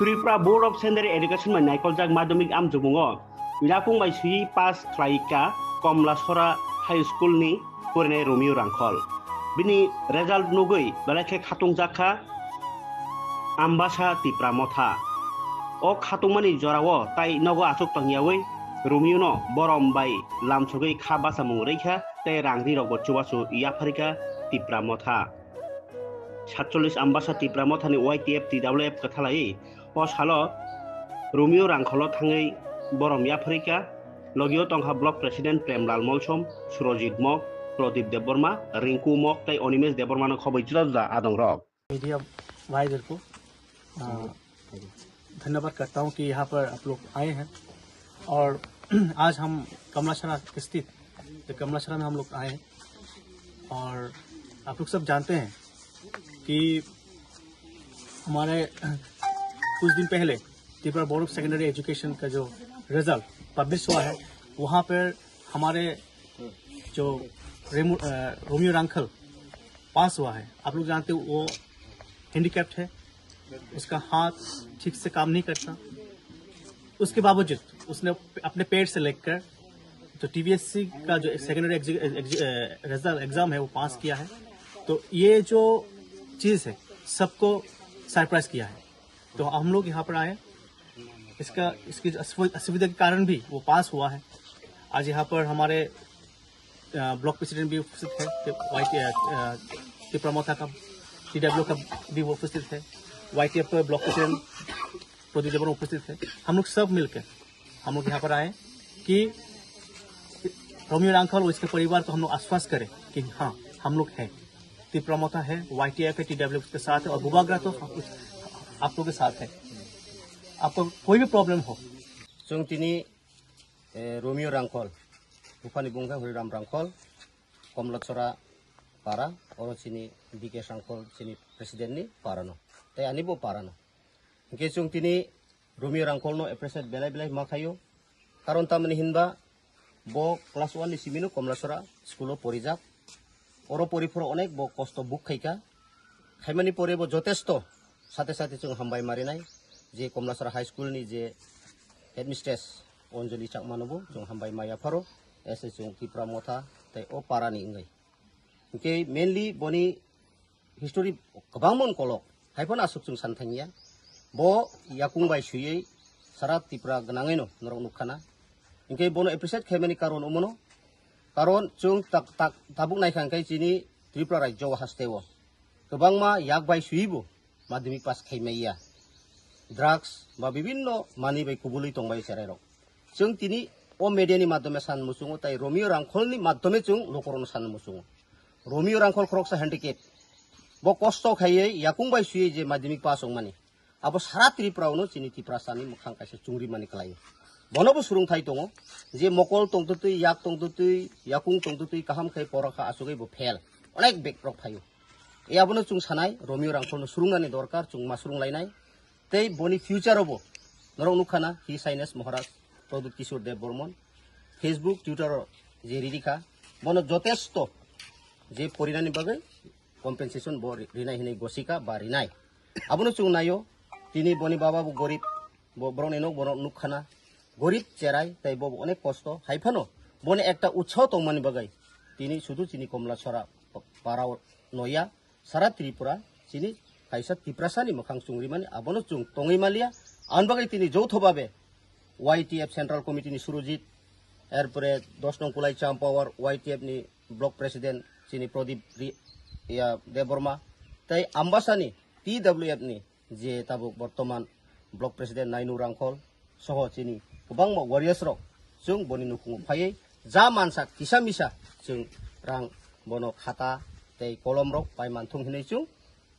Tripura Board of Secondary Education mai naikolJak madhyamik amjubungo yakung bai sui pass khlaika Komlasora High School ni porinai Romeo Rangkhol bini result nugui belakhe khatungjaka Ambasa Tipra Motha o khatungmani jorao tai nogo asuk tangyawi Romeo no borom bai lamchogui khabasa mungreikha tai rangri rok chubasu yafarika Tipra Motha 47 Ambasa Tipra Motha ni YTF TWF kathalai o salo Romeo Rangkhol thangai borom yafarika Logio Tongha Block President Premlal Molsom Surojit Mok Pradip Deborma Rinku Mok tai Onimesh Deborma no khobai juda adong rok media adviser को धन्यवाद करता हूं कि यहाँ पर आप लोग आए हैं और आज हम कमलासरा स्थित कमलासरा में हम लोग आए हैं और आप लोग सब जानते हैं कि हमारे कुछ दिन पहले Tripura board of secondary education का जो रिजल्ट पब्लिश हुआ है वहाँ पर हमारे जो रोमियो रांखल पास हुआ है। आप लोग जानते हो वो हैंडीकैप्ड है, उसका हाथ ठीक से काम नहीं करता। उसके बावजूद उसने अपने पेट से लेकर तो टीवीएससी का जो सेकेंडरी एग्जाम है वो पास किया है। तो ये जो चीज़ है सबको सरप्राइज किया है। तो हम लोग यहाँ पर आए, इसकी असुविधा के कारण भी वो पास हुआ है। आज यहाँ पर हमारे ब्लॉक प्रेसिडेंट भी उपस्थित है, त्रिपुरा मोथा का TW का भी वो उपस्थित है, YTF का ब्लॉक प्रेसिडेंट प्रदीप देवबर्मा उपस्थित है। हम लोग सब मिलकर हम लोग यहाँ पर आए कि रोमियो रांखल और इसके परिवार को हम लोग आश्वस्त करें कि हाँ हम लोग हैं, त्रिपुरा मोथा है, YTF है, TW के साथ है और बुबाग्रा तो आप लोगों के साथ है। आपको कोई भी प्रॉब्लम हो जों दिनै रोमियो रांखल बुफानि बुंगा हरिराम रांखल कमलासरा पारा और चिनी BK रांखल चिनी प्रेसिडेंट नि पारानो ताई आनिबो पारानो के जों दिनै रोमियो रांखल नो एप्रिसिएट बेलाय बेलाय माखायो कारण तामनि हिनबा बो क्लास 1 नि सिमिनो कमलासरा स्कुलो परिजाक और परिफोर अनेक बो कष्ट बुक खाइका खाइमानि परे बो जथेष्ट साथे साथे जों हामबाय मारिनाय जे कमलासरा हाई स्कूल नि जे हेडमिस्ट्रेस अंजलि चाकमानोबो जों हामबाय मायाफारो एसे जों त्रिपुरा मोथा ताई ओ पारानि इंगै के मेनलि बनि हिस्टोरी गोबांमोन कलक हाइफोन आसुक जों सानथांगिया बो याकुंबाय सुयै सारा त्रिपुरा गनाङैनो नरक नुखाना इंके बनो एप्रिसिएट खाइमानि कारण उमनो कारण जों ताबुक नायखांखाय जिनि त्रिपुरा राज्योआव हास्तेव गोबांमा याकबाय सुयैबो माध्यमिक पास खाइमाइया ड्राग्स बा विभिन्न मानि बाय कुबुलै तंबाय सेरायरक जों तिनि ओ मेडियानि माध्यमे सान मुसुङो ताई रोमियो रांखलनि माध्यमे जों नखरनो सान मुसुङो रोमियो रांखल ख्रक्सा हेन्डिकेप बो कष्ट खायै याकुंबाय सुयै जे माध्यमिक पास माने आबो सारा त्रिपुरावनो जिनि त्रिपुरा सानि मोखां कायसे चुंग्रि मानि खालायो बनोबो सुरुंथाय दङ जे मकल तंतुतै याक तंतुतै याकुं तंतुतै काहाम खाय परखा आसुगै बो फेल अनेक बेकरक फायो ए आबोनो जों सानाय रोमियो रांखलनो सुरुंनानि दरकार जों मा सुरुंलायनाय तै बनि फ्यूचारावबो नरक नुखाना हि साइनेस महाराज प्रदीप किशोर देव बर्मन फेसबुक ट्विटर जे रिदिखा बनो जथेष्ट जे परिनानि बागै कम्पेनसेशन बो रिनाय हिनै गसिका बा रिनाय आबोनो जों नायो दिनै बनि बाबा बो गरीब बो ब्रनेनो बनो नुखाना गरीब चेराय तै बो अनेक कष्ट हाइफानो बनि एकटा उत्साह तंमानि बागै दिनै सुदु चिनि कमलासरा पाराव नया सारा त्रिपुरा चिनि कायसा त्रिपुरासानि मोखां चुंग्रि मानि आबोनो जों तङै मालिया आन बागै दिनै जौथबाबे YTF सेंट्रल कमिटी नि सुरजित एरपरे 10 नं कुलाय चाम्पावर YTF नि ब्लॉक प्रेसिडेंट चिनि प्रदीप देवबर्मा तै आम्बासानि TWF नि जे ताबो वर्तमान ब्लॉक प्रेसिडेंट नायनु रांखल सह चिनि गोबां वारियर्स रक जों बनि नुखुङो फायै जा मानसा किसा मिसा जों रां बनो खाता तै कलम रक पाय मानथुं हिनै जों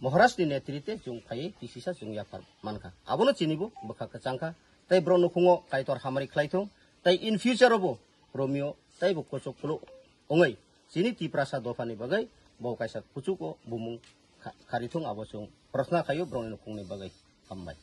महाराष्ट्र नेतृत्वे जों फायै तिसिसा जों याफार मानखा आबोनो चिनिबो बखा कचांखा तै ब्र नुखुङो कायतर हामारि खलायथुं तै इन फ्यूचरबो रोमियो तै बो कोचकलो ओङै चिनि त्रिपुरा दफानि बागै बो कायसा कुचुको बुमुं खारिथुं आबो जों प्रार्थना खायो ब्र नुखुंनि बागै हामबाय।